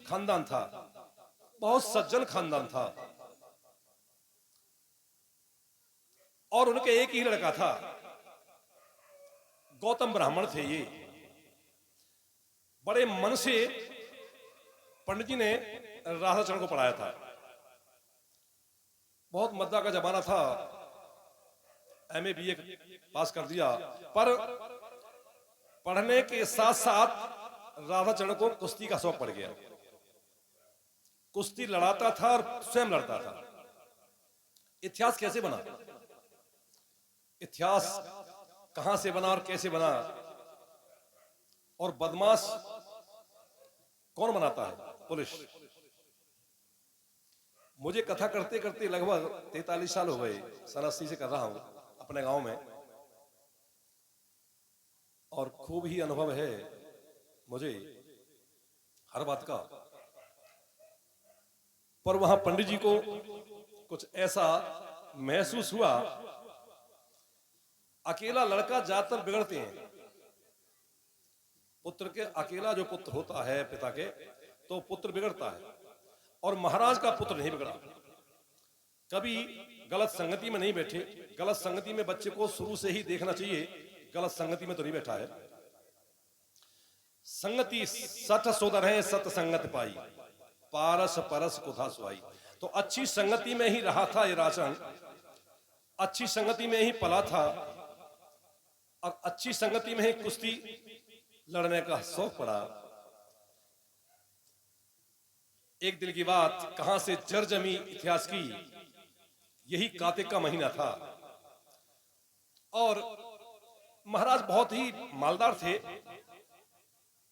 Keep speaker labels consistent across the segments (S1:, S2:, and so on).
S1: खानदान था, बहुत सज्जन खानदान था, और उनके एक ही लड़का था। गौतम ब्राह्मण थे ये। बड़े मन से पंडित जी ने राधाचरण को पढ़ाया था। बहुत मद्दा का जमाना था, एमए बीए पास कर दिया, पर पढ़ने के साथ साथ राधाचरण को कुश्ती का शौक पड़ गया। कुश्ती लड़ाता था और स्वयं लड़ता था। इतिहास कैसे बना, इतिहास कहां से बना और कैसे बना, और बदमाश कौन बनाता है? पुलिस। मुझे कथा करते करते लगभग 43 साल हो गए, सन 80 से कर रहा हूं अपने गांव में, और खूब ही अनुभव है मुझे हर बात का। पर वहां पंडित जी को कुछ ऐसा महसूस हुआ, अकेला लड़का ज्यादातर बिगड़ते हैं। पुत्र के अकेला जो पुत्र होता है पिता के, तो पुत्र बिगड़ता है, और महाराज का पुत्र नहीं बिगड़ा। कभी गलत संगति में नहीं बैठे। गलत संगति में बच्चे को शुरू से ही देखना चाहिए, गलत संगति में तो नहीं बैठा है। संगति सठ सोदर है, सत संगत पाई, पारस परस कुथा सुहाई। तो अच्छी संगति में ही रहा था ये राजन, अच्छी संगति में ही पला था, और अच्छी संगति में ही कुश्ती लड़ने का शौक पड़ा। एक दिन की बात, कहां से जर जमी इतिहास की, यही कार्तिक का महीना था, और महाराज बहुत ही मालदार थे,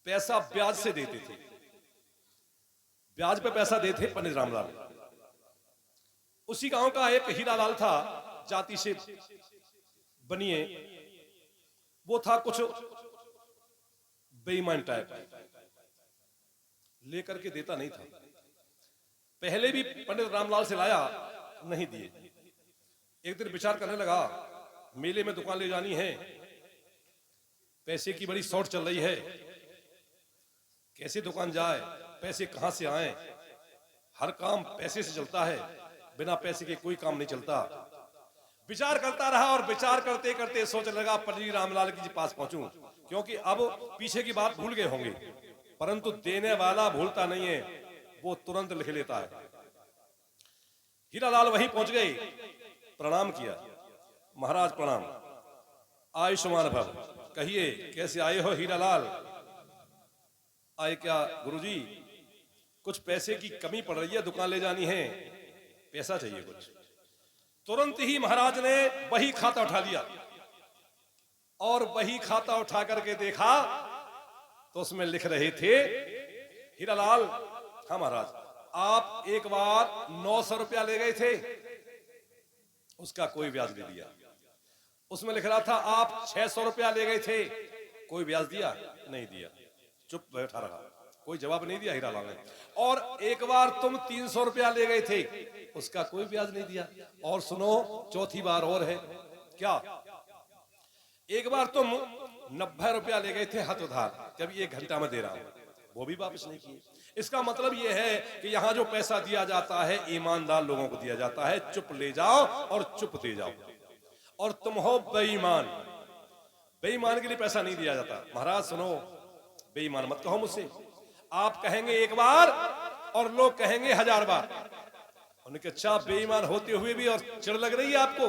S1: पैसा ब्याज से देते थे। ब्याज पे पैसा देते पंडित रामलाल। उसी गांव का एक हीरालाल था, जाति से बनिए, वो था कुछ बेईमान टाइप, लेकर के देता नहीं था। पहले भी पंडित रामलाल से लाया, नहीं दिए। एक दिन विचार करने लगा, मेले में दुकान ले जानी है, पैसे की बड़ी शॉर्ट चल रही है, कैसे दुकान जाए, पैसे कहां से आए? हर काम पैसे से चलता है, बिना पैसे के कोई काम नहीं चलता। विचार करता रहा, और विचार करते करते सोचने लगा पंडित रामलाल के पास पहुंचूं, क्योंकि अब पीछे की बात भूल गए होंगे, परंतु देने वाला भूलता नहीं है, वो तुरंत लिख लेता है। हीरालाल वहीं पहुंच गए, प्रणाम किया। महाराज प्रणाम, आयुष्मान भव। कहिए कैसे आए हो हीरालाल? आए क्या गुरुजी, कुछ पैसे की कमी पड़ रही है, दुकान ले जानी है, पैसा चाहिए कुछ। तुरंत ही महाराज ने वही खाता उठा लिया, और वही खाता उठा करके देखा तो उसमें लिख रहे थे, हीरालाल, हाँ महाराज, आप एक बार 900 रुपया ले गए थे, उसका कोई ब्याज नहीं दिया। उसमें लिख रहा था आप 600 रुपया ले गए थे, कोई ब्याज दिया? नहीं दिया। चुप बैठा रहा, कोई जवाब नहीं दिया हीरालाल ने। और एक बार तुम 300 रुपया ले गए थे, उसका कोई ब्याज नहीं दिया। और सुनो, चौथी बार और है। क्या? एक बार तुम 90 रुपया ले गए थे हाथ उधार, कभी 1 घंटा में दे रहा हूं, वो भी वापस नहीं किए। इसका मतलब यह है कि यहां जो पैसा दिया जाता है, ईमानदार लोगों को दिया जाता है। चुप ले जाओ और चुप दे जाओ। और तुम हो बेईमान, बेईमान के लिए पैसा नहीं दिया जाता। महाराज सुनो, बेईमान मत कहो मुझसे। आप कहेंगे एक बार और लोग कहेंगे 1000 बार। उनके अच्छा, बेईमान होते हुए भी और चिढ़ लग रही है आपको?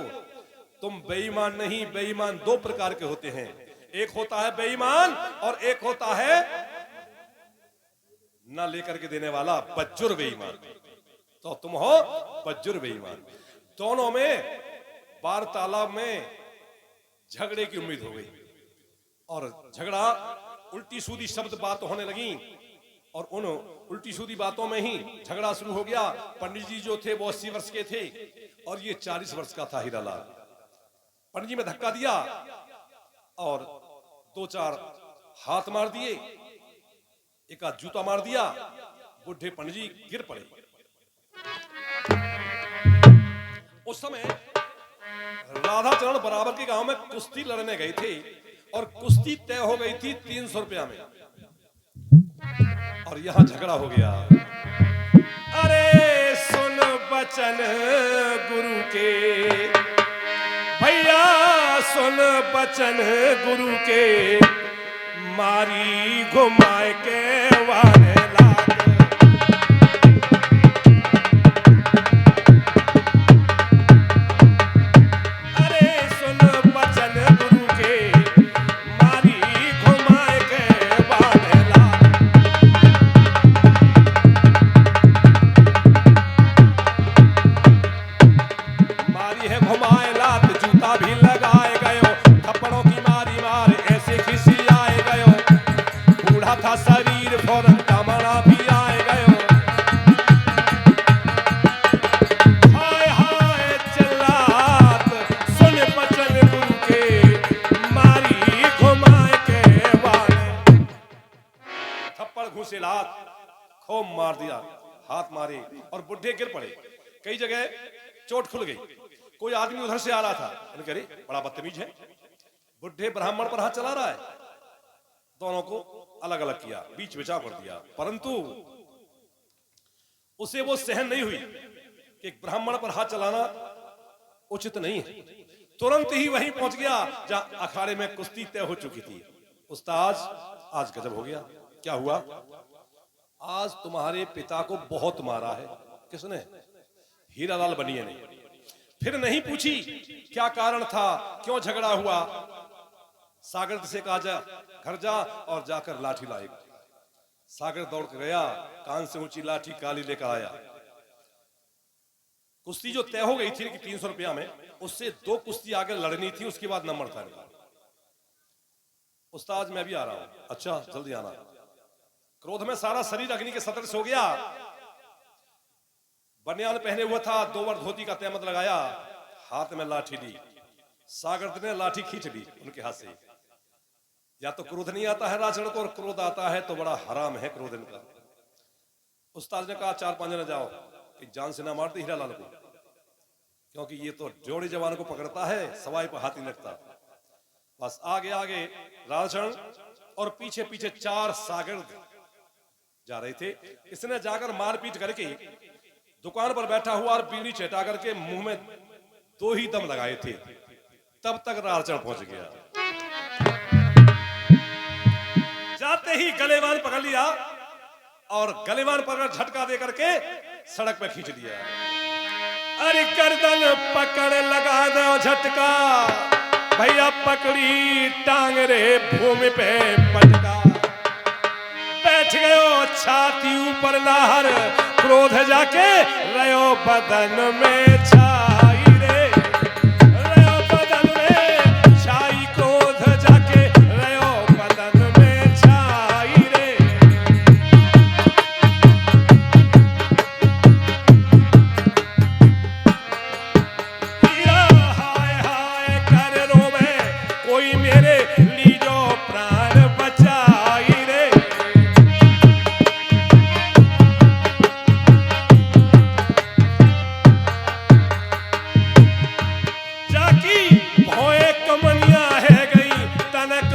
S1: तुम बेईमान नहीं, बेईमान 2 प्रकार के होते हैं। एक होता है बेईमान, और एक होता है ना लेकर के देने वाला, बज्जुर बेईमान। तो तुम हो बज्जुर बेईमान। दोनों में वार्तालाप में झगड़े की उम्मीद हो गई, और झगड़ा उल्टी सूदी शब्द बात होने लगी, और उन उल्टी सूदी बातों में ही झगड़ा शुरू हो गया। पंडित जी जो थे वो 80 वर्ष के थे, और ये 40 वर्ष का था हीरालाल। पंडित जी में धक्का दिया, और 2-4 हाथ मार दिए, एक आध जूता मार दिया, बुढ़े पंडित जी गिर पड़े। उस समय राधाचरण बराबर के गांव में कुश्ती लड़ने गए थे, और कुश्ती तय हो गई थी 300 रुपया में। और यहां झगड़ा हो गया। अरे सुन बचन गुरु के, भैया सुन बचन गुरु के, मारी घुमाए के वाले लात। अरे सुन बचन गुरु के, मारी घुमाए के वाले लात। मारी है घुमाए लात, जूता भी लगाए गयो, थप्पड़ों की मारी मार ऐसे खिसी आए गयो। बूढ़ा था शरीर फौरन तमड़ा भी आए गयो। हाय हाय चिल्लात, सुन बचन गुरु के, मारी घुमाए के वाले। थप्पड़ घूसे लात, खूब मार दिया, हाथ मारे और बुढ़े गिर पड़े। कई जगह चोट खुल गई। कोई आदमी उधर से आ रहा था, उन्हें कह बड़ा बदतमीज है, बुढ़े ब्राह्मण पर हाथ चला रहा है। दोनों को अलग अलग किया, बीच बचाव कर दिया, परंतु उसे वो सहन नहीं हुई कि एक ब्राह्मण पर हाथ चलाना उचित नहीं है। तुरंत ही वहीं पहुंच गया जहां अखाड़े में कुश्ती तय हो चुकी थी। उस्ताद आज गजब हो गया। क्या हुआ? आज तुम्हारे पिता को बहुत मारा है। किसने? हीरालाल बनिए ने। फिर नहीं पूछी क्या कारण था, क्यों झगड़ा हुआ। सागर से कहा जा घर जा और जाकर लाठी लाए। सागर दौड़ कर गया, कान से ऊंची लाठी काली लेकर आया। कुश्ती जो तय हो गई थी कि 300 रुपया में, उससे 2 कुश्ती आगे लड़नी थी, उसके बाद नंबर था। उस्ताद मैं भी आ रहा हूं। अच्छा जल्दी आना। क्रोध में सारा शरीर अग्नि के सदृश हो गया। बनियान पहने हुआ था, 2 बार धोती का तहमत लगाया, हाथ में लाठी ली। सागर ने लाठी खींच ली उनके हाथ से। या तो क्रोध नहीं आता है राजन को, और क्रोध आता है तो बड़ा हराम है क्रोध इनका। उस्ताद ने कहा 4-5 जने जाओ, कि जान से ना मारते हीरालाल को, क्योंकि ये तो जोड़े जवान को पकड़ता है, सवाई पर हाथ नहीं लगता। बस आगे आगे राजन और पीछे पीछे 4 सागर जा रहे थे। इसने जाकर मारपीट करके दुकान पर बैठा हुआ और बीड़ी चटा करके मुंह में 2 ही दम लगाए थे। तब तक राजन पहुंच गया। जाते ही गलेवान पकड़ लिया और गलेवान पकड़ झटका दे करके सड़क पे खींच दिया। अरे गर्दन पकड़ लगा दो झटका, भैया पकड़ी टांग रे भूमि पे पटका। बैठ गयो छाती ऊपर लहर, क्रोध जाके रयो बदन में छाई रे, रयो बदन में छाई, क्रोध जाके रयो बदन में छाई रे। हीरा हाय हाय कर रोवे, कोई मेरे लीजो प्राण बचाई रे।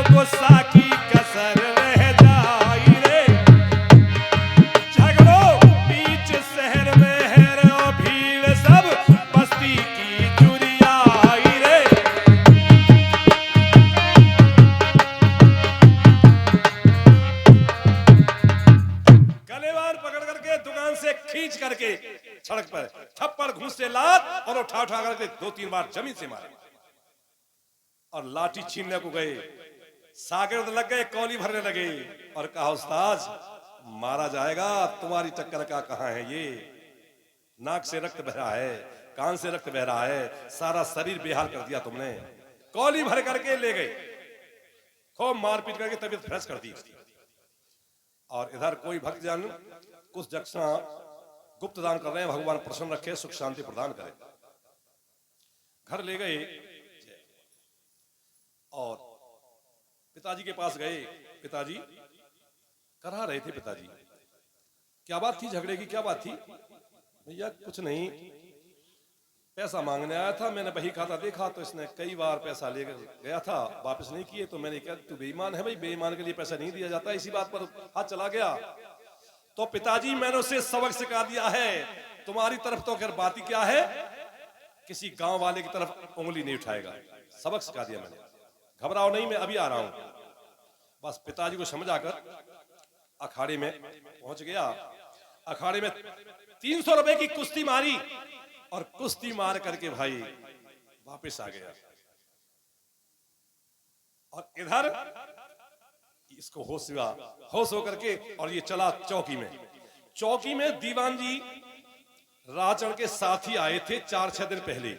S1: गुस्सा की कसर रह जाई रे। झगड़ो बीच शहर में है रो भीड़, सब बस्ती की चुरियाई रे। गलेवान पकड़ करके दुकान से खींच करके सड़क पर थप्पड़ घूस से लात और उठा उठा करके 2-3 बार जमीन से मारे और लाठी छीनने को गए। सागर लग गए, कौली भरने लगे और कहा उस्ताद मारा जाएगा, तुम्हारी टक्कर का कहां है ये। नाक से रक्त बह रहा है, कान से रक्त बह रहा है, सारा शरीर बेहाल कर दिया तुमने। कौली भर करके ले गए, खूब मारपीट करके तबीयत फ्रेश कर दी। और इधर कोई भक्तजन कुछ दक्षिणा गुप्त दान कर रहे हैं, भगवान प्रसन्न रखे, सुख शांति प्रदान करे। घर ले गए और पिताजी के पास गए। पिताजी करा रहे थे। पिताजी क्या बात थी, झगड़े की क्या बात थी? भैया कुछ नहीं, पैसा मांगने आया था, मैंने बही खाता देखा तो इसने कई बार पैसा ले गया था, वापस नहीं किए, तो मैंने कहा तू बेईमान है भाई, बेईमान के लिए पैसा नहीं दिया जाता। इसी बात पर हाथ चला गया। तो पिताजी मैंने उसे सबक सिखा दिया है, तुम्हारी तरफ तो खैर बात ही क्या है, किसी गांव वाले की तरफ उंगली नहीं उठाएगा। सबक सिखा दिया मैंने, घबराओ नहीं, मैं अभी आ रहा हूं। बस पिताजी को समझाकर अखाड़े में पहुंच गया। अखाड़े में 300 रुपए की कुश्ती मारी और कुश्ती मार करके भाई वापस आ गया। और इधर इसको होश हुआ, होश होकर के और ये चला चौकी में। चौकी में दीवान जी राजचंद्र के साथी आए थे 4-6 दिन पहले,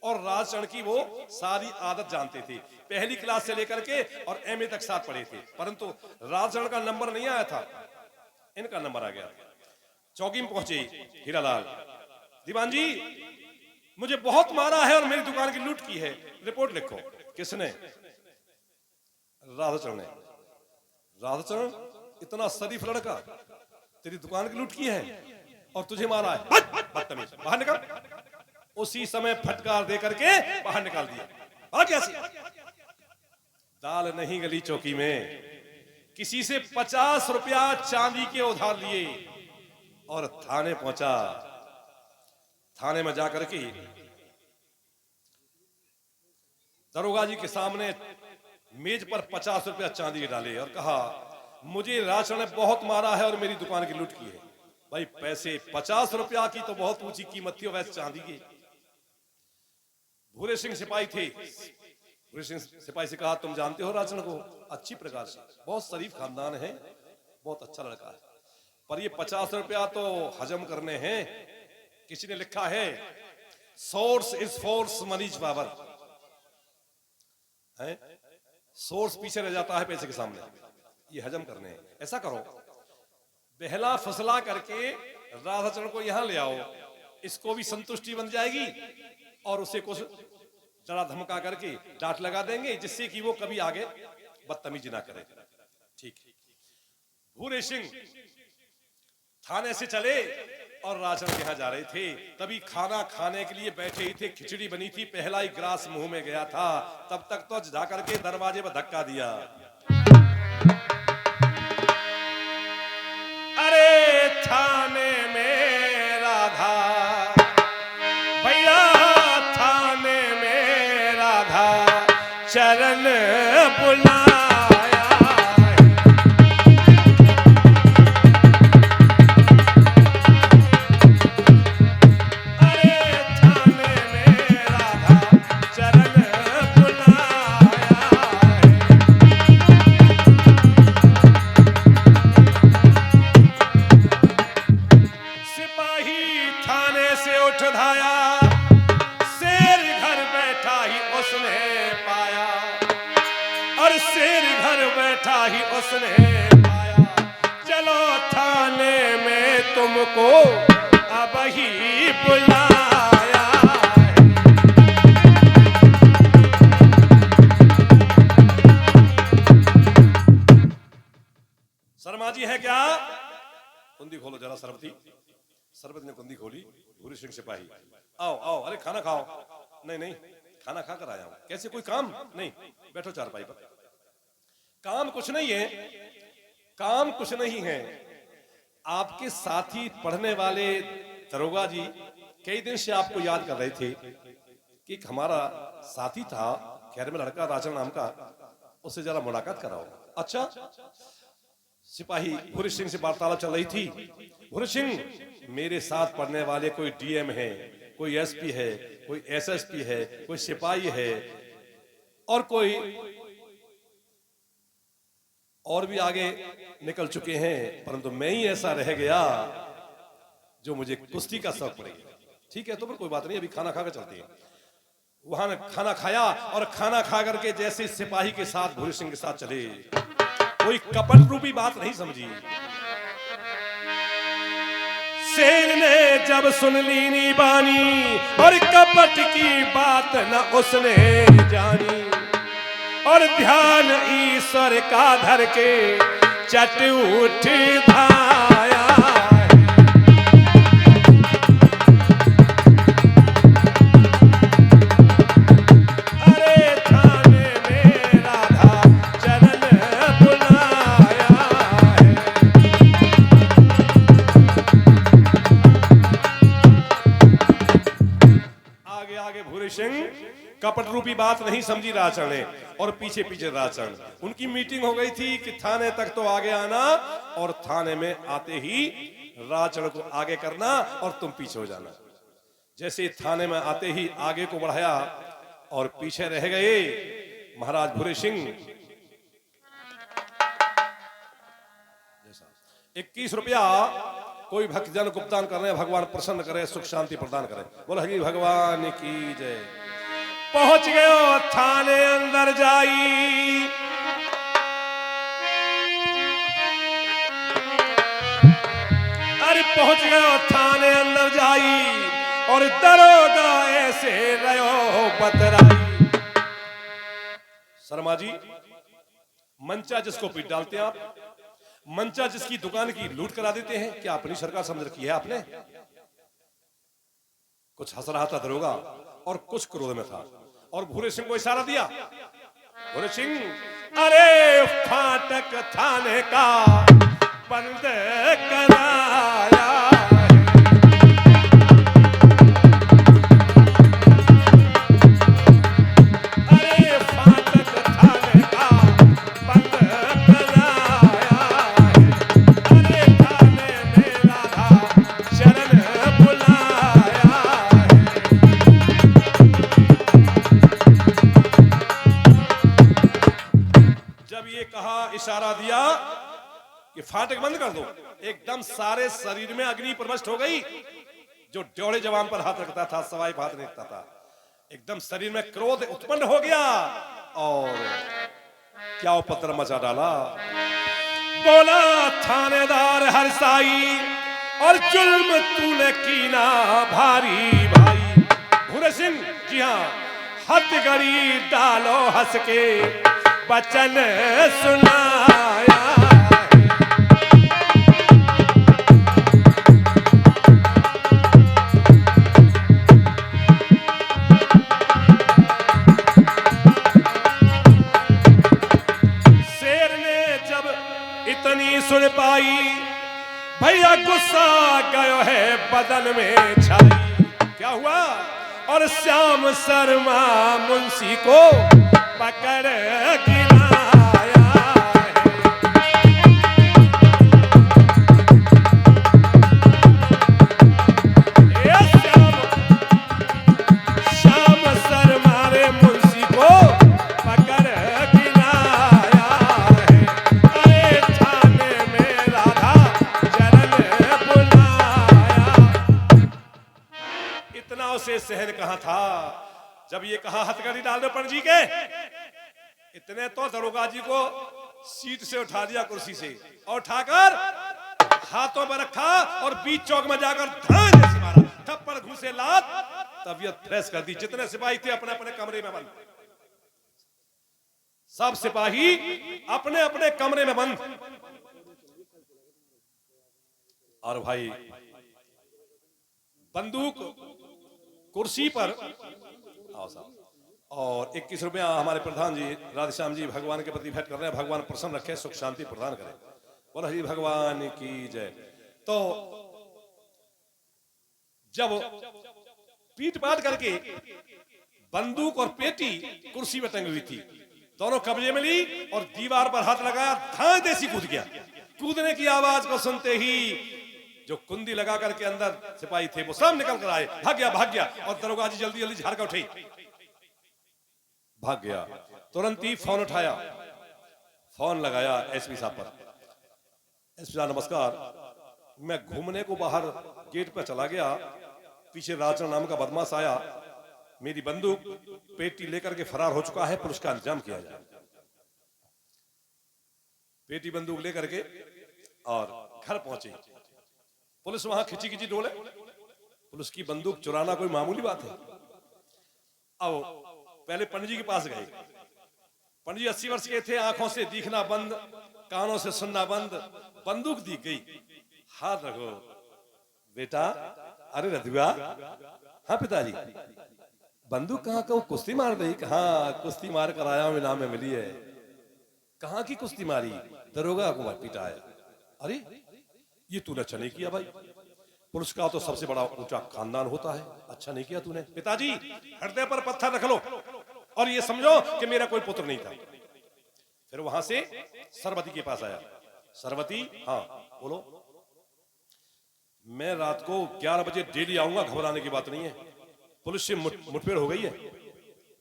S1: और राजचंद्र की वो सारी आदत जानते थे, पहली क्लास से लेकर के और एमए तक साथ पढ़े थे। परंतु राजचंद्र का नंबर नहीं आया था, इनका नंबर आ गया। चौकी में पहुंचे हीरालाल, दीवान जी मुझे बहुत मारा है और मेरी दुकान की लूट की है, रिपोर्ट लिखो। किसने? राधाचरण ने। राधाचरण इतना शरीफ लड़का, तेरी दुकान की लूट की है और तुझे मारा है, बदतमीज, बाहर निकल। उसी समय फटकार दे करके बाहर निकाल दिया। और कैसे? दाल नहीं गली चौकी में, किसी से 50 रुपया चांदी के उधार लिए और थाने पहुंचा। थाने में जाकर के दरोगा जी के सामने मेज पर 50 रुपया चांदी के डाले और कहा, मुझे राजचंद्र ने बहुत मारा है और मेरी दुकान की लूट की है। भाई पैसे 50 रुपया की तो बहुत ऊंची कीमत थी, वैसे चांदी की। भूरे सिंह सिपाही थे, भूरे सिंह सिपाही से कहा, तुम जानते हो राजचंद्र को? अच्छी प्रकार से, बहुत शरीफ खानदान है, बहुत अच्छा लड़का है, पर ये 50 रुपया तो हजम करने हैं। किसी ने लिखा है, source is force money is power, है सोर्स पीछे रह जाता है पैसे के सामने, ये हजम करने हैं। ऐसा करो, बहला फसला करके राधाचरण को यहां ले आओ, इसको भी संतुष्टि बन जाएगी और उसे कुछ जरा धमका करके डांट लगा देंगे, जिससे कि वो कभी आगे बदतमीजी ना करे। ठीक। भूरे सिंह थाने से चले और राजचंद्र के यहां जा रहे थे, तभी खाना खाने के लिए बैठे ही थे, खिचड़ी बनी थी, पहला ही ग्रास मुंह में गया था, तब तक तो जाकर के दरवाजे पर धक्का दिया। अरे थाने में राधा, भैया थाने में राधा चरण बुलाया। अरे थाने में राधा चरण बुलाया। सिपाही थाने से उठ धाया, शेर घर बैठा ही उसने पाया, और शेर घर बैठा ही उसने पाया। चलो थाने में तुमको अब ही बुलाया। शर्मा जी है क्या? कुंदी खोलो जरा सरबती। सरबत ने कुंदी खोली। भूरी सिंह सिपाही, आओ आओ, अरे खाना खाओ। नहीं नहीं, खाना खा कर आया हूं। कैसे, कोई काम? नहीं, बैठो चारपाई पर। काम कुछ नहीं है, काम कुछ नहीं है। आपके साथी पढ़ने वाले दरोगा जी कई दिन से आपको याद कर रहे थे कि हमारा साथी था खैर में लड़का राजन नाम का, उससे जरा मुलाकात कराओ। अच्छा। सिपाही भूरी सिंह से वार्तालाप चल रही थी। भूरी सिंह, मेरे साथ पढ़ने वाले कोई डीएम है, कोई एसपी है, कोई एसएसपी है, कोई सिपाही है, और कोई और भी आगे निकल चुके हैं, परंतु मैं ही ऐसा रह गया जो मुझे कुश्ती का शौक पड़ गया। ठीक है, तो फिर कोई बात नहीं, अभी खाना खा कर चलते हैं। वहां खाना खाया और खाना खा करके जैसे सिपाही के साथ भूरी सिंह के साथ चले, कोई कपट रूपी बात नहीं समझी। शेर ने जब सुन ली नी बानी और कपट की बात न उसने जानी, और ध्यान ईश्वर का धर के चट उठ धाया। कपट रूपी बात नहीं समझी राचरण ने, और पीछे पीछे राचरण। उनकी मीटिंग हो गई थी कि थाने तक तो आगे आना, और थाने में आते ही राचरण को आगे करना और तुम पीछे हो जाना। जैसे थाने में आते ही आगे को बढ़ाया और पीछे रह गए महाराज भूरे सिंह। 21 रुपया कोई भक्तजन को उपदान कर रहे हैं, भगवान प्रसन्न करे, सुख शांति प्रदान करे। बोलो हरि भगवान की जय। पहुंच गयो थाने अंदर जाई, अरे पहुंच गयो थाने अंदर जाई, और दरोगा ऐसे रहो बतराई। शर्मा जी, मंचा जिसको पीट डालते हैं आप, मंचा जिसकी दुकान की लूट करा देते हैं, क्या अपनी सरकार समझ रखी है आपने? कुछ हंस रहा था दरोगा और कुछ क्रोध में था, और भूरे सिंह को इशारा दिया। भूरे सिंह, अरे फाटक थाने का बंद कराया, अरे फाटक थाने का बंद कराया, अरे थाने में राधा शरण बुलाया। जब ये कहा, इशारा दिया कि फाटक बंद कर दो, एकदम सारे शरीर में अग्नि प्रविष्ट हो गई। जो ड्योढ़े जवान पर हाथ रखता था, सवाई हाथ रखता था, एकदम शरीर में क्रोध उत्पन्न हो गया और क्या उपद्रव मचा डाला। बोला थानेदार हरसाई, और जुल्म तूने कीना भारी भाई। भूरे सिंह, जी हाँ, हथकड़ी डालो हंस के वचन सुनाया। इतनी सुन पाई, भैया गुस्सा गयो है बदन में छाई। क्या हुआ? और श्याम शर्मा मुंशी को पकड़ गिराया है। श्याम शर्मा रे मुंशी को पकड़ गिराया है। अरे थाने में राधा शरण बुलाया। इतना उसे सहन कहाँ था। जब ये कहा हथकड़ी डाल दो पंडित जी के, इतने तो दरोगा जी को सीट से उठा दिया, कुर्सी से, और उठाकर हाथों में रखा और बीच चौक में जाकर धान जैसे मारा, थप्पड़ घूसे लात, तबीयत फ्रेश कर दी। जितने सिपाही थे अपने अपने कमरे में बंद, सब सिपाही अपने अपने कमरे में बंद। और भाई बंदूक कुर्सी पर, आओ साहब, और 21 रुपया हमारे प्रधान जी राधेश्याम जी भगवान के प्रति भेंट कर रहे हैं। भगवान प्रसन्न रखे, सुख शांति प्रदान करें। बोलो हरि भगवान की जय। तो जब पीट पाट करके बंदूक और पेटी कुर्सी में टंगी हुई थी, दोनों कब्जे में ली और दीवार पर हाथ लगाया, धां देसी कूद गया। कूदने की आवाज को सुनते ही जो कुंडी लगा करके अंदर सिपाही थे वो सब निकल कर आए, भाग गया। और दरोगा जी जल्दी जल्दी झाड़ कर उठे, भाग गया। तुरंत ही फोन उठाया, फोन लगाया एसपी साहब पर। एसपी साहब नमस्कार, मैं घूमने को बाहर गेट पर चला गया, पीछे राजन नाम का बदमाश आया, मेरी बंदूक पेटी लेकर के फरार हो चुका है, पुलिस का इंतजाम किया जाए। पेटी बंदूक लेकर के और घर पहुंचे। पुलिस वहां खिंची खिंची डोले। पुलिस की बंदूक चुराना कोई मामूली बात है। अब पहले पंडित जी के पास गए। पंडित जी 80 वर्ष के थे, आंखों से दिखना बंद, कानों से सुनना बंद। बंदूक दी गई, हाथ रखो बेटा। अरे रधुआ, हाँ पिताजी, बंदूक कहाँ का? कुश्ती मार रही? हाँ, कुश्ती मार कर आया हूं, इनाम में मिली है। कहाँ की कुश्ती मारी? दरोगा को पिटाया। अरे ये तूने अच्छा नहीं किया भाई, पुलिस का तो सबसे बड़ा ऊंचा खानदान होता है, अच्छा नहीं किया तूने। पिताजी हृदय पर पत्थर रख लो, और ये समझो कि मेरा कोई पुत्र नहीं था। फिर वहां से सरवती के पास आया। सरवती, हाँ बोलो। मैं रात को 11 बजे डेली आऊंगा, घबराने की बात नहीं है। पुलिस से मुठभेड़ हो गई है,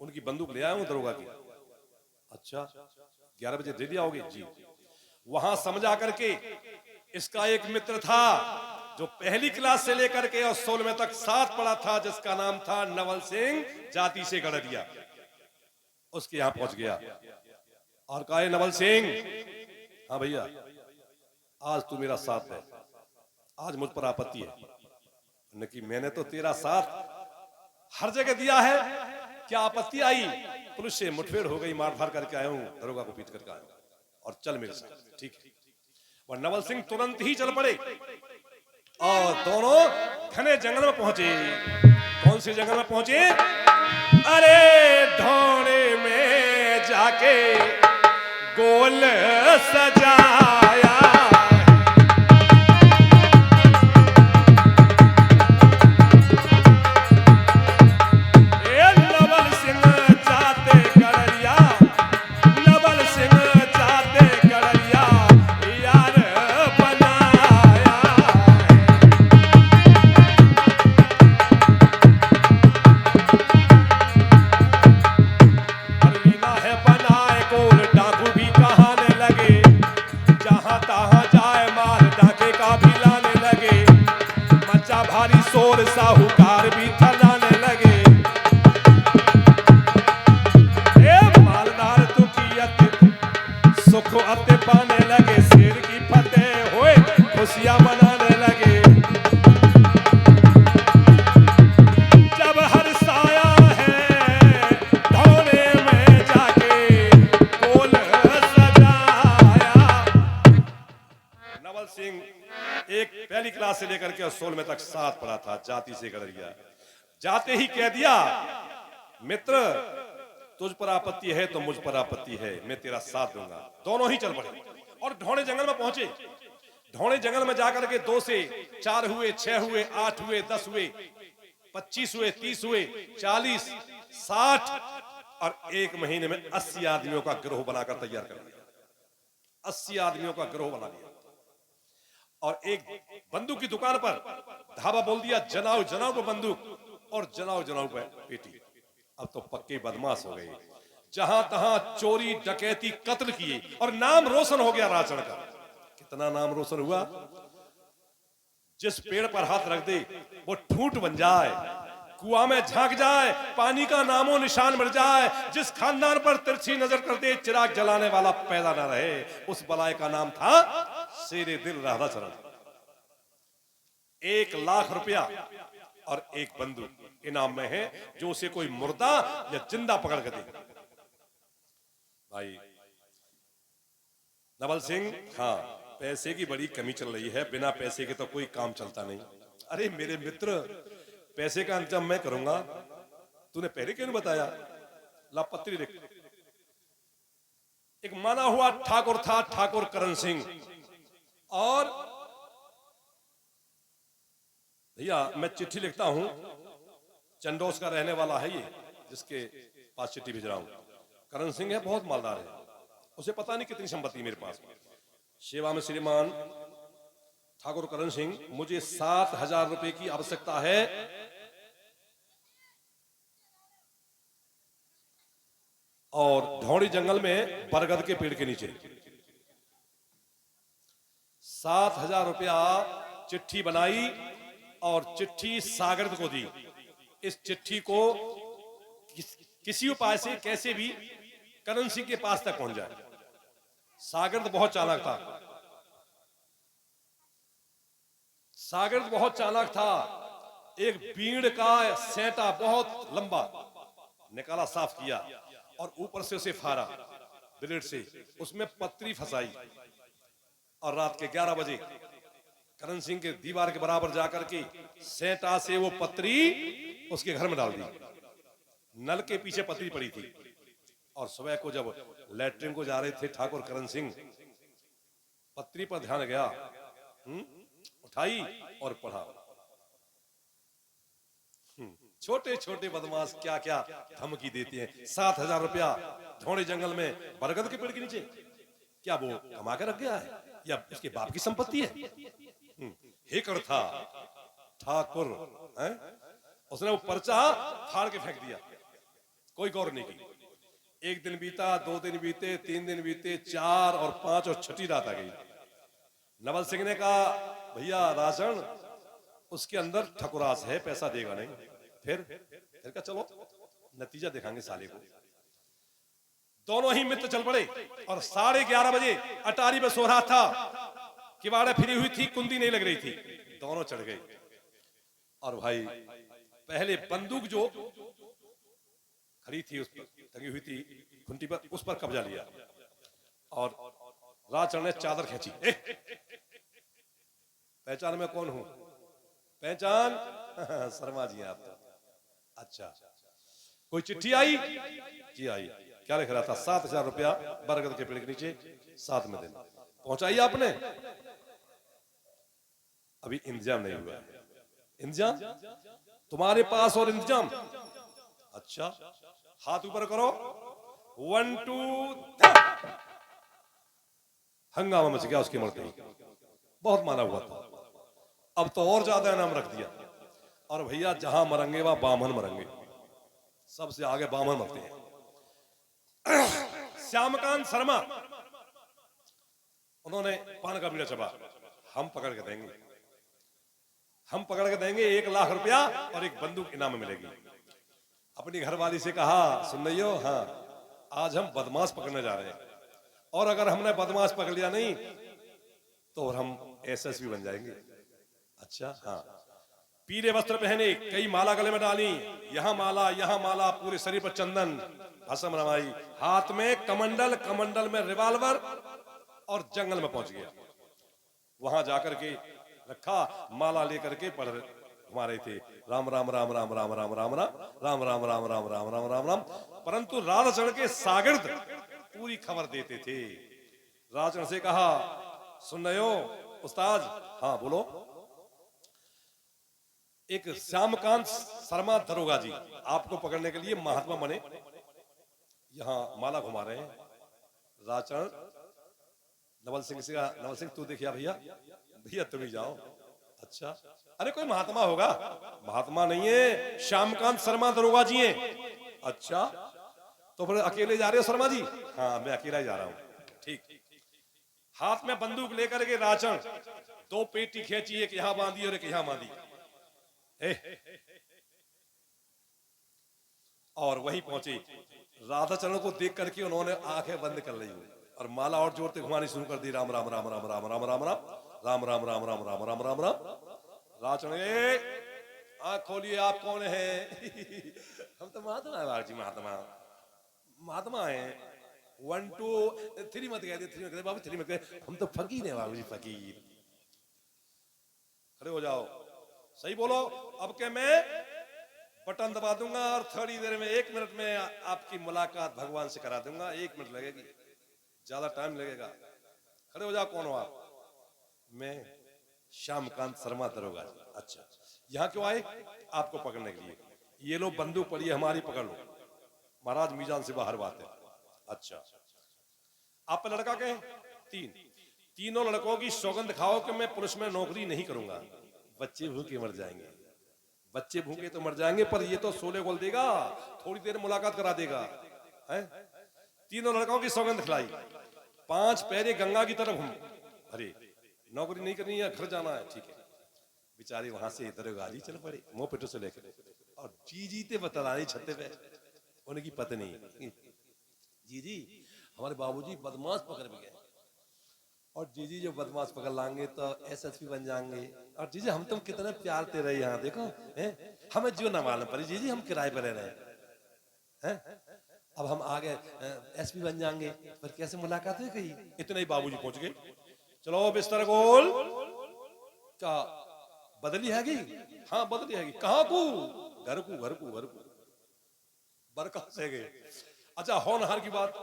S1: उनकी बंदूक ले आया हूं दरोगा की। अच्छा, 11 बजे डेली आओगे? जी। वहां समझा करके इसका एक मित्र था जो पहली क्लास से लेकर के और 16वीं तक साथ पढ़ा था, जिसका नाम था नवल सिंह, जाति से गड़रिया। उसके यहां पहुंच गया और कहा, नवल सिंह, हाँ भैया, आज तू मेरा साथ है, आज मुझ पर आपत्ति है। कि मैंने तो तेरा साथ हर जगह दिया है, क्या आपत्ति आई? पुलिस से मुठभेड़ हो गई, मार धार करके आया हूं, दरोगा को पीट करके आया हूं, और चल मेरे साथ। ठीक है। और नवल सिंह तुरंत ही चल पड़े और दोनों घने जंगल में पहुंचे। कौन से जंगल में पहुंचे? अरे ढोणे में जाके गोल सजाया, शोर साहूकार भी थलाने लगे। मालदार दुखियत सुख अते पाने लगे, शेर की फतेह होए खुशियां मनाने लगे। जब हर्षाया है ढोणे में जाके गोल सजाया। नवल सिंह एक पहली क्लास से लेकर के 16वीं तक साथ पढ़ा था, जाति से गड़रिया। जाते ही कह दिया, मित्र तुझ पर आपत्ति है तो मुझ पर आपत्ति है, मैं तेरा साथ दूंगा। दोनों ही चल पड़े और ढोणे जंगल में पहुंचे। ढोणे जंगल में जाकर के 2 से 4 हुए, 6 हुए, 8 हुए, 10 हुए, 25 हुए, 30 हुए, 40, 60 और 1 महीने में 80 आदमियों का गिरोह बनाकर तैयार कर दिया। 80 आदमियों का गिरोह बना दिया और एक बंदूक की दुकान पर धावा बोल दिया, जनाओ जनाओ पे बंदूक और जनाओ जनाओ पे पेटी। अब तो पक्के बदमाश हो गए, जहां तहां चोरी डकैती कत्ल किए और नाम रोशन हो गया राजड़ का। कितना नाम रोशन हुआ? जिस पेड़ पर हाथ रख दे वो ठूंठ बन जाए, कुआं में झांक जाए, पानी का नामो निशान मिट जाए। जिस खानदान पर तिरछी नजर कर दे, चिराग जलाने वाला पैदा ना रहे, उस बलाय का नाम था शेरे दिल राधाचरण। 1 लाख रुपया और एक बंदूक इनाम में है, जो उसे कोई मुर्दा या जिंदा पकड़ के दे। भाई नवल सिंह, हाँ पैसे की बड़ी कमी चल रही है, बिना पैसे के तो कोई काम चलता नहीं। अरे मेरे मित्र, पैसे का इंतजाम मैं करूंगा, तूने पहले क्यों नहीं बताया? लापत्री लिख। एक माना हुआ ठाकुर था, ठाकुर करण सिंह। और भैया मैं चिट्ठी लिखता हूं, चंडोस का रहने वाला है ये, जिसके पास चिट्ठी भेज रहा हूं। करण सिंह है, बहुत मालदार है, उसे पता नहीं कितनी संपत्ति मेरे पास। सेवा में श्रीमान ठाकुर करण सिंह, मुझे 7,000 रुपए की आवश्यकता है। और ढौड़ी जंगल में बरगद के पेड़ के नीचे 7,000 रुपया चिट्ठी बनाई और चिट्ठी सागरद को दी। इस चिट्ठी को किसी उपाय से कैसे भी करण सिंह के पास तक पहुंच जाए। सागरद बहुत चालाक था, सागरद बहुत चालाक था। एक बीड़ का सेंटा बहुत लंबा निकाला, साफ किया और ऊपर से उसे फाड़ा ब्लेड से, उसमें पत्री फंसाई और रात के 11 बजे करण सिंह के दीवार के बराबर जाकर के सेंटा से वो पत्री उसके घर में डाल दी। नल के पीछे पत्री पड़ी थी और सुबह को जब लैट्रिन को जा रहे थे ठाकुर करण सिंह, पत्री पर ध्यान गया, उठाई और पढ़ा। छोटे छोटे बदमाश क्या क्या धमकी देते हैं। 7,000 रुपया धौड़े जंगल में बरगद के पेड़ के नीचे, क्या वो कमा के रख गया है या उसके बाप की संपत्ति है? हेकर था ठाकुर है, उसने वो पर्चा फाड़ के फेंक दिया, कोई गौर नहीं की। एक दिन बीता, 2 दिन बीते, 3 दिन बीते, 4 और 5 और 6ठी रात आ गई। नवल सिंह ने कहा भैया राजन उसके अंदर ठकुरास है, पैसा देगा नहीं। फिर क्या, चलो नतीजा दिखाएंगे साले को। दोनों ही मित्र चल पड़े और 11:30 बजे अटारी में सो रहा था, किवाड़े फिरी हुई थी, कुंदी नहीं लग रही थी, दोनों चढ़ गए और भाई पहले बंदूक जो खड़ी थी उस पर टंगी हुई थी खुंटी पर, उस पर कब्जा लिया और राजचरण ने चादर खींची। पहचान में कौन हूं? पहचान शर्मा जी आप तो। अच्छा, कोई चिट्ठी आई? जी आई। क्या लिख रहा था? 7,000 रुपया बरगद के पेड़ के नीचे 7 में दिन। पहुंचाई आपने? अभी इंतजाम नहीं हुआ। इंतजाम तुम्हारे पास और इंतजाम? अच्छा, हाथ ऊपर करो। 1 2 हंगामा मच गया उसके मरते ही, बहुत माना हुआ था। अब तो और ज्यादा इनाम रख दिया और भैया जहां मरेंगे वहां बामन मरेंगे, सबसे आगे बामन मरते हैं। श्यामकांत शर्मा उन्होंने पान का बीड़ा चबा, हम पकड़ के देंगे, हम पकड़ के देंगे, 1 लाख रुपया और एक बंदूक इनाम में मिलेगी। अपनी घरवाली से कहा सुन रही हो, हाँ आज हम बदमाश पकड़ने जा रहे हैं और अगर हमने बदमाश पकड़ लिया नहीं तो हम एसएसपी बन जाएंगे। अच्छा हाँ, पीले वस्त्र पहने, कई माला गले में डाली, यहां माला, पूरे शरीर पर चंदन, भस्म रमाई, हाथ में कमंडल, कमंडल में रिवाल्वर और जंगल में पहुंच गया। वहां जाकर के रखा, माला लेकर के पढ़ घुमा रहे थे, राम राम राम राम राम राम राम राम राम राम राम राम राम राम राम राम। परंतु राजचरण के सागिर्द पूरी खबर देते थे। राजचरण से कहा सुन रहे हो उस्ताद? हाँ बोलो। एक श्यामकांत शर्मा दरोगा जी आपको पकड़ने के लिए महात्मा बने, यहां माला घुमा रहे हैं। राजचरण नवल सिंह से, नवल सिंह तू देखिया भैया, भैया तुम ही जाओ। अच्छा, अरे कोई महात्मा होगा? महात्मा नहीं है, श्यामकांत शर्मा दरोगा जी हैं। अच्छा, तो फिर अकेले जा रहे हो शर्मा जी? हाँ मैं अकेला ही जा रहा हूं। ठीक। हाथ में बंदूक लेकर के राजचरण 2 पेटी खींची, एक यहां बांधी और एक यहां बांधी, और वहीं पहुंचे। राधाचरण को देख करके उन्होंने आंखें बंद कर ली और माला और जोर से घुमानी शुरू कर दी, राम राम राम राम राम राम राम राम राम राम राम राम राम राम राम राम। राजचरण आंख खोलिए, आप कौन है? हम तो महात्मा है बाबू जी, महात्मा महात्मा है। 1 2 3 मत गए, 3 मत गए बाबू, 3 मत गए, हम तो फकीर है बाबू जी, फकीर। खड़े हो जाओ, सही बोलो। अब के मैं बटन दबा दूंगा और थोड़ी देर में 1 मिनट में आपकी मुलाकात भगवान से करा दूंगा। 1 मिनट लगेगी, ज्यादा टाइम लगेगा। खड़े हो जाओ, कौन हो आप? मैं श्यामकांत शर्मा दरोगा। अच्छा, यहाँ क्यों आए? आपको पकड़ने के लिए। ये लो बंदूक पड़ी है हमारी, पकड़ लो। महाराज मीजान से बाहर बात है। अच्छा, आप लड़का के 3 लड़कों की सौगंध खाओ कि मैं पुलिस में नौकरी नहीं करूंगा। बच्चे भूखे मर जाएंगे, बच्चे भूखे तो मर जाएंगे, पर ये तो सोले गोल देगा, थोड़ी देर मुलाकात करा देगा है? 3 लड़कों की सौगंध खिलाई, 5 पैरे गंगा की तरफ घूम। अरे नौकरी नहीं करनी है, घर जाना है, ठीक है। बेचारे वहां से इधर गाड़ी चल पड़े मोपेटो से लेकर, और जीते बतलानी छत्ते पे उनकी पत्नी, जी हमारे बाबूजी बदमाश पकड़ भी गए, और जीजी जो बदमाश पकड़ लाएंगे तो एसएसपी बन जाएंगे। और जीजी हम तुम कितने प्यार ते रहे यहाँ, देखो हमें जो ना मालूम पड़ी, जीजी हम किराए पर रह रहे हैं, अब हम आगे एसपी बन जाएंगे, पर कैसे मुलाकात हुई कही? इतने ही बाबूजी पहुंच गए। चलो बिस्तर गोल, क्या बदली हैगी? हाँ बदली हैगी। कहाँ को? घर को घर को घर को बरका से गए। अच्छा, होनहार की बात,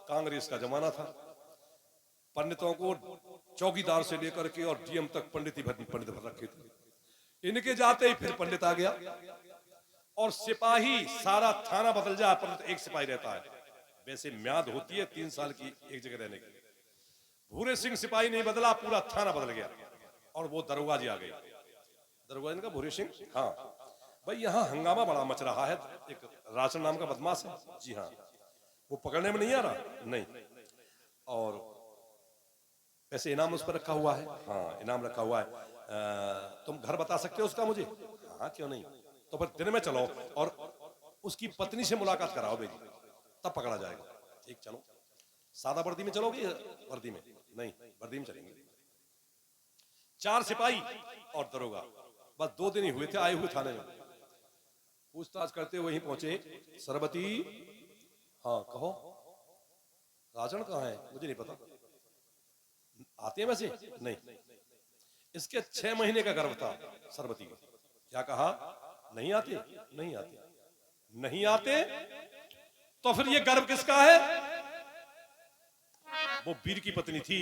S1: कांग्रेस का जमाना था, पंडितों को चौकीदार से लेकर के और डीएम तक पंडित भर रखे थे। इनके जाते ही फिर पंडित आ गया और सिपाही सारा थाना बदल जाए पर तो एक सिपाही रहता है। वैसे म्याद होती है 3 साल की एक जगह रहने की। भूरे सिंह सिपाही नहीं बदला, पूरा थाना बदल गया और वो दरोगा जी आ गए। दरोगा जी ने कहा भूरे सिंह, हाँ भाई यहाँ हंगामा बड़ा मच रहा है, एक राशन नाम का बदमाश है। जी हाँ, वो पकड़ने में नहीं आ रहा? नहीं। और वैसे इनाम उस पर रखा हुआ है? हाँ इनाम रखा हुआ है। तुम घर बता सकते हो उसका मुझे? हाँ क्यों नहीं। तो फिर दिन में चलो और उसकी पत्नी से मुलाकात कराओ मेरी, तब पकड़ा जाएगा। ठीक चलो। सादा वर्दी में चलोगे या वर्दी में? नहीं वर्दी में चलेंगे। 4 सिपाही और दरोगा, बस 2 दिन ही हुए थे आए हुए थाने में। पूछताछ करते हुए वहीं पहुंचे। सरबती, हाँ कहो, राजन कहाँ है? मुझे नहीं पता। आते हैं वैसे? नहीं। इसके 6 महीने का गर्भ था सरबती का। क्या कहा? नहीं आते? नहीं आते। नहीं आते तो फिर ये गर्भ किसका है? वो वीर की पत्नी थी,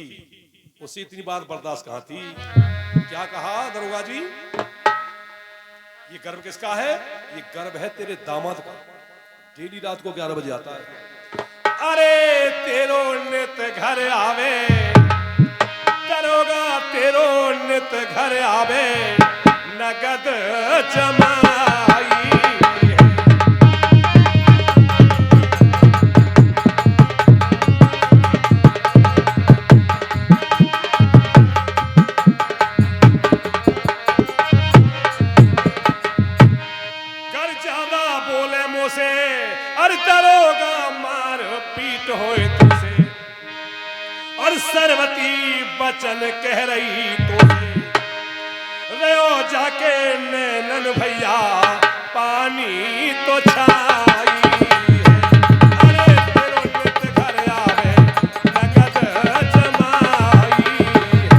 S1: उसे इतनी बार बर्दाश्त कहां थी। क्या कहा दरोगा जी? ये गर्भ किसका है? ये गर्भ है तेरे दामाद का, डेली रात को 11 बजे आता है। अरे तेरो नित घर आवे दरोगा, तेरो नित घर आवे नगद जमाई। कर ज्यादा बोले मोसे, अरे दरोगा मार पीट होए तुझसे, और सरवती बचन कह रही तो रहो जाके नैनन भैया पानी तो छाई है। अरे तेरो नित घर आवे नगद जमाई है।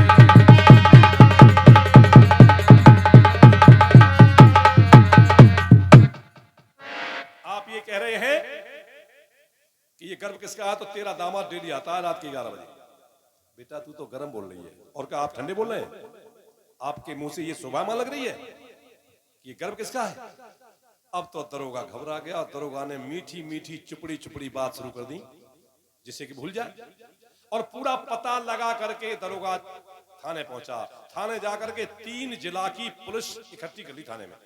S1: आप ये कह रहे हैं कि ये गर्भ किसका है? तो तेरा दामाद डेली आता है रात के 11 बजे। बेटा तू तो गर्म बोल रही है, और क्या आप ठंडे बोल रहे हैं? आपके मुंह से ये शोभा मां लग रही है कि गर्भ किसका है? अब तो दरोगा घबरा गया। दरोगा ने मीठी मीठी चुपड़ी चुपड़ी बात शुरू कर दी जिससे कि भूल जाए, और पूरा पता लगा करके दरोगा थाने पहुंचा। थाने जाकर के 3 जिला की पुलिस इकट्ठी कर ली थाने में,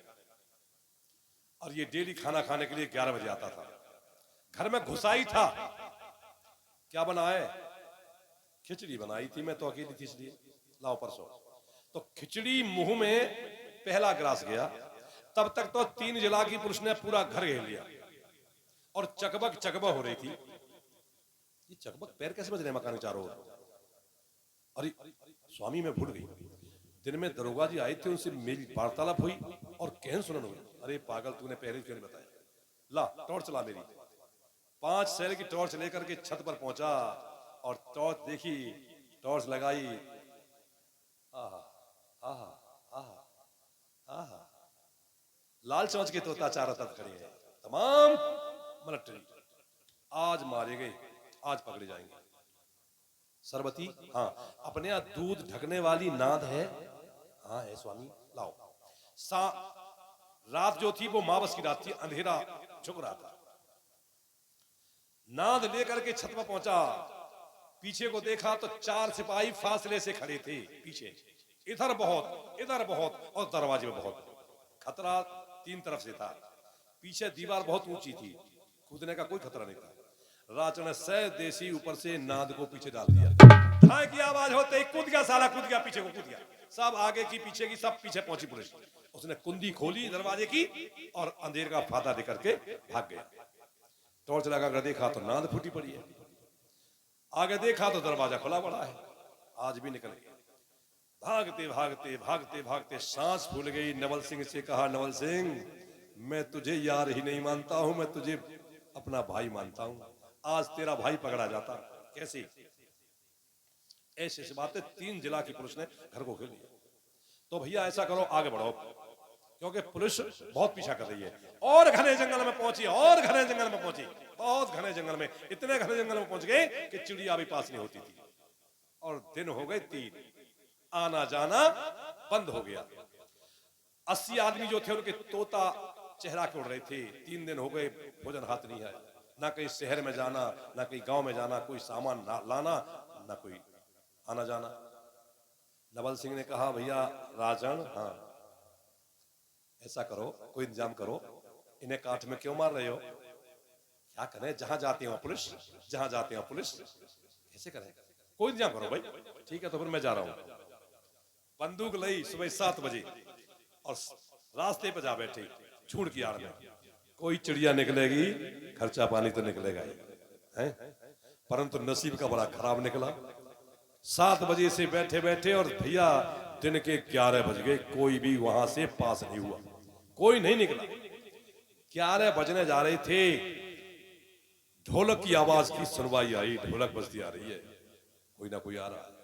S1: और ये डेली खाना खाने के लिए 11 बजे आता था। घर में घुसाई था। क्या बनाए? खिचड़ी बनाई थी, मैं तो अकेली थी इसलिए। लाओ परसों। तो खिचड़ी मुंह में पहला ग्रास गया, तब तक तो 3 जिला की पुलिस ने पूरा घर घेर लिया और चकबक चकबक हो रही थी। ये चकबक पैर कैसे बज रहे मकान के चारों ओर? अरे स्वामी मैं भूल गई। दिन में दरोगा जी आए थे, उनसे मेरी वार्तालाप हुई और कहन सुनन हुई। अरे पागल तूने पहले क्यों नहीं बताया? ला टॉर्च ला मेरी। 5 सेल की टॉर्च लेकर के छत पर पहुंचा और टॉर्च देखी, टॉर्च लगाई। आहा आहा आहा आहा, लाल चौंच के तोता चारों तरफ खड़े हैं, तमाम मिलिट्री। आज मारे गए, आज पकड़े जाएंगे। सरबती, हाँ अपने यहाँ दूध ढकने वाली नाद है? हाँ है स्वामी, लाओ। रात जो थी वो मावस की रात थी, अंधेरा झुक रहा था। नाद लेकर के छत पर पहुंचा, पीछे को देखा तो 4 सिपाही फासले से खड़े थे पीछे। इधर बहुत और दरवाजे में बहुत। खतरा 3 तरफ से था। पीछे दीवार बहुत ऊंची थी, कूदने का कोई खतरा नहीं था। राजा ने सै देसी ऊपर से नाद को पीछे डाल दिया। हाँ की आवाज होते ही कूद गया, साला कूद गया, पीछे को कूद गया। सब आगे की पीछे की सब पीछे पहुंची पुलिस। उसने कुंडी खोली दरवाजे की और अंधेर का फादा देकर के भाग गया। टॉर्च लगाकर देखा तो नाद फूटी पड़ी है। आगे देखा तो दरवाजा खुला पड़ा है। आज भी निकल गया। भागते भागते भागते भागते सांस फूल गई। नवल सिंह से कहा, नवल सिंह मैं तुझे यार ही नहीं मानता हूं, मैं तुझे अपना भाई मानता हूं। आज तेरा भाई पकड़ा जाता। कैसे? ऐसे ऐसी बातें 3 जिला की पुलिस ने घर को घेर लिया। तो भैया ऐसा करो, आगे बढ़ो, क्योंकि पुलिस बहुत पीछा कर रही है। और घने जंगल में पहुंची, और घने जंगल में पहुंची, बहुत घने जंगल में, इतने घने जंगल में पहुंच गए कि चिड़िया भी पास नहीं होती थी। और दिन हो गए 3, आना जाना बंद हो गया। 80 आदमी जो थे उनके तोता चेहरा के उड़ रहे थे। 3 दिन हो गए भोजन हाथ नहीं आया, ना कहीं शहर में जाना, ना कहीं गांव में जाना, कोई सामान ना लाना, ना कोई आना जाना। नवल सिंह ने कहा, भैया राजन, हाँ ऐसा करो, कोई इंतजाम करो, इन्हें काठ में क्यों मार रहे हो? क्या करें, जहां जाते हो पुलिस, जहां जाते हो पुलिस, कैसे करें, कोई इंतजाम करो भाई। ठीक है, तो फिर मैं जा रहा हूं। बंदूक ली सुबह 7 बजे और रास्ते पे जा बैठे झूठ की आड़ में। कोई चिड़िया निकलेगी, खर्चा पानी तो निकलेगा ही है, परंतु नसीब का बड़ा खराब निकला। 7 बजे से बैठे बैठे और भैया दिन के 11 बज गए, कोई भी वहां से पास नहीं हुआ, कोई नहीं निकला। 11 बजने जा रहे थे, ढोलक की आवाज की सुनवाई आई, ढोलक बजती आ रही है, कोई ना कोई आ रहा है।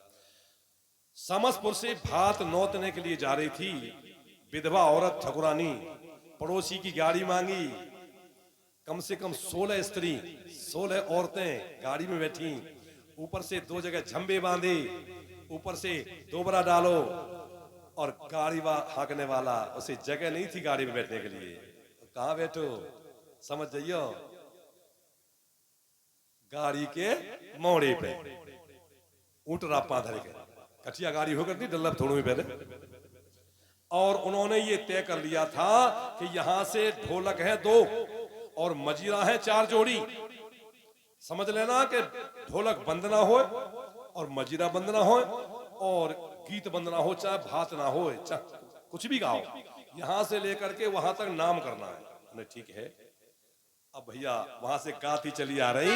S1: समसपुर से भात नौतने के लिए जा रही थी विधवा औरत ठकुरानी, पड़ोसी की गाड़ी मांगी। कम से कम 16 स्त्री, 16 औरतें गाड़ी में बैठी, ऊपर से 2 जगह झंबे बांधे, ऊपर से दोबरा डालो, और गाड़ी हाँकने वाला, उसे जगह नहीं थी गाड़ी में बैठने के लिए। कहां बैठो, समझ जाइयो, गाड़ी के मोड़े पे ऊंट रापा धर के, कठिया गाड़ी होकर थी डल्लभ थोड़ू में पहले। और उन्होंने ये तय कर लिया था कि यहां से ढोलक है 2 और मजीरा है 4 जोड़ी। समझ लेना कि ढोलक बंद ना हो और मजीरा बंद ना हो और गीत बंद ना हो, चाहे भात ना हो, चाहे कुछ भी गाओ, यहां से लेकर के वहां तक नाम करना है। ठीक है। अब भैया वहां से गाती चली आ रही,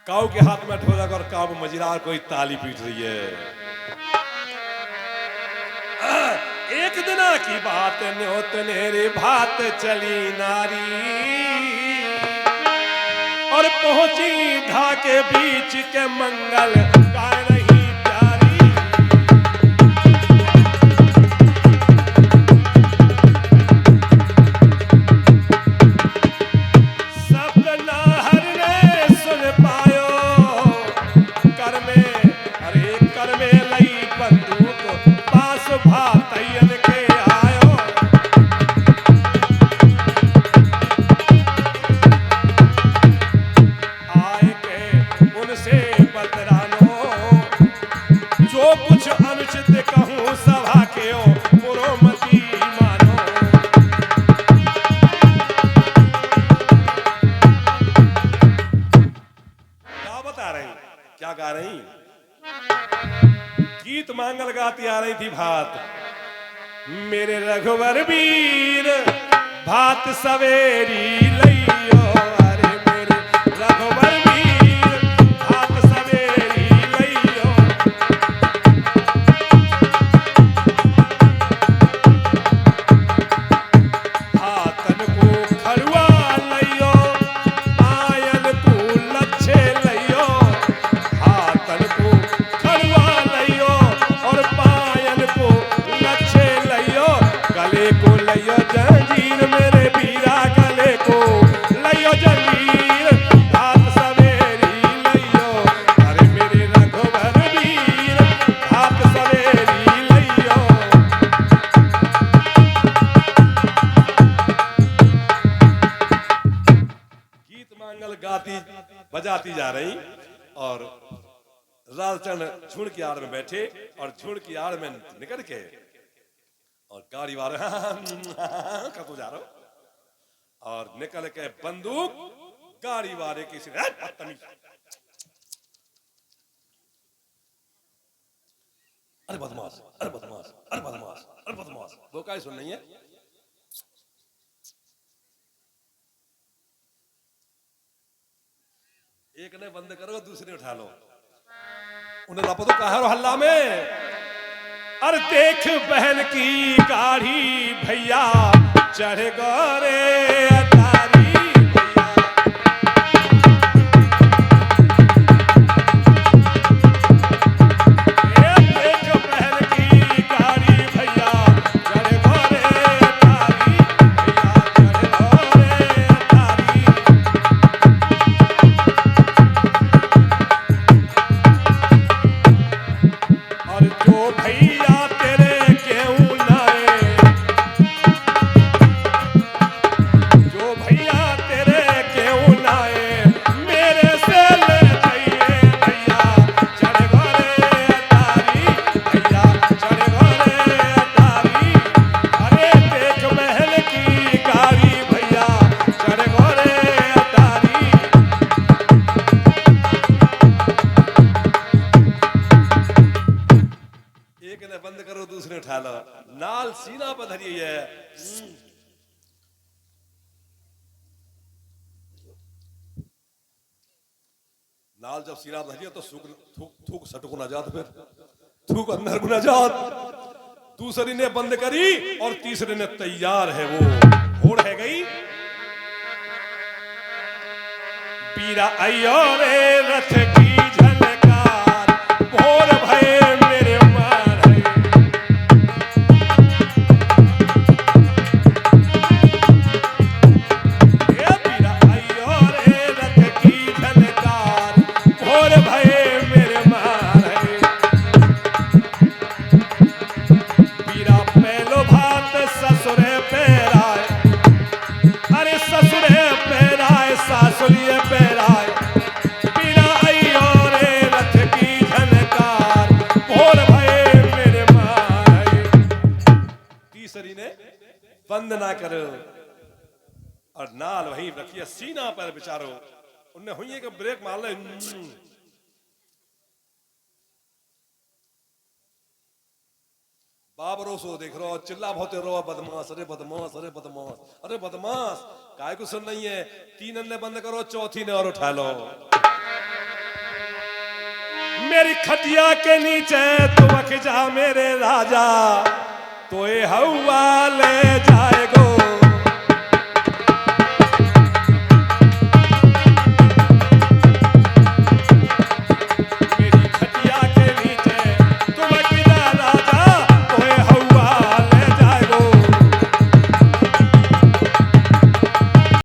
S1: काऊ के हाथ में ढोलक और काऊ मजीरा, और कोई ताली पीट रही है। एक दिन की बात न्योत नेरे भात चली नारी, और पहुंची ढाके बीच के मंगल गाय रही प्यारी। सब नाहर ने सुन पायो, कर में, अरे कर में लई बंदूक, पास भातैयन के आयो। आए के उनसे बतरानो, जो कुछ अनुचित कहूँ सभा के ओ पुरोमति मानो। क्या बता रही, क्या गा रही? गीत मांगल गाती आ रही थी भात। मेरे रघुवर वीर भात सवेरी लइयो, अरे मेरे रघुवर वीर भात सवेरी लइयो। हाथन को खड़ुआ लइयो, पायल को लच्छे लइयो। हाथन को खड़ुआ लइयो और पायल को लच्छे लइयो। गले को लइयो जंजीर, मेरे वीरा गले को लइयो जंजीर, भात सवेरी लइयो, अरे मेरे रघुवर वीर भात सवेरी लइयो। गीत मांगल गाती बजाती जा रही, और राजचंद्र झुंड की आड़ में बैठे, और झुंड की आड़ में निकल के और गाड़ी वाले कब जा रहा हो, और निकल के बंदूक गाड़ी वाले की सिर, अरे बदमाश, अरे बदमाश, अरे बदमाश, अरे बदमाश, वो क्या सुन नहीं है। एक ने बंद करो, दूसरे उठा लो, उन्हें लापो तो कहा हल्ला में। अरे देख बहन की गाड़ी भैया चढ़ गरे अटारी, भैया देख बहन की गाड़ी भैया चढ़ गरे अटारी, भैया चढ़ गरे अटारी। और जो भैया तेरे क्यों नाए एक ने बंद करो दूसरे उठा लो, नाल सीना पर धरी है। नाल जब सीना पर धरी तो थूक सटको ना जात, फिर थूक अंदर को ना जात। दूसरी ने बंद करी और तीसरे ने तैयार है वो होड़ है गई। पीरा आयो रे रथ की झलकार, भोर भये मेरे मान है। ये पीरा आयो रे रथ की झलकार, भोर भये मेरे मान है। पीरा पहलो भात ससुरे पेराए, अरे ससुरे पेराए सासुरिये पेराए। पीरा आइयो रे रथ की झलकार, भोर भये मेरे माए। तीसरी ने बंद ना करो और नाल वहीं रखिए सीना पर बिचारो। उनने हुई कि ब्रेक मार ले। बाबरो सो देख रहो, चिल्ला भोते रो, बदमाश, अरे बदमाश, अरे बदमाश, अरे बदमाश। काय को सुन नहीं है। तीन ने बंद करो, चौथी ने और उठा लो। मेरी खटिया के नीचे तू अख जा मेरे राजा, तो ये हवा ले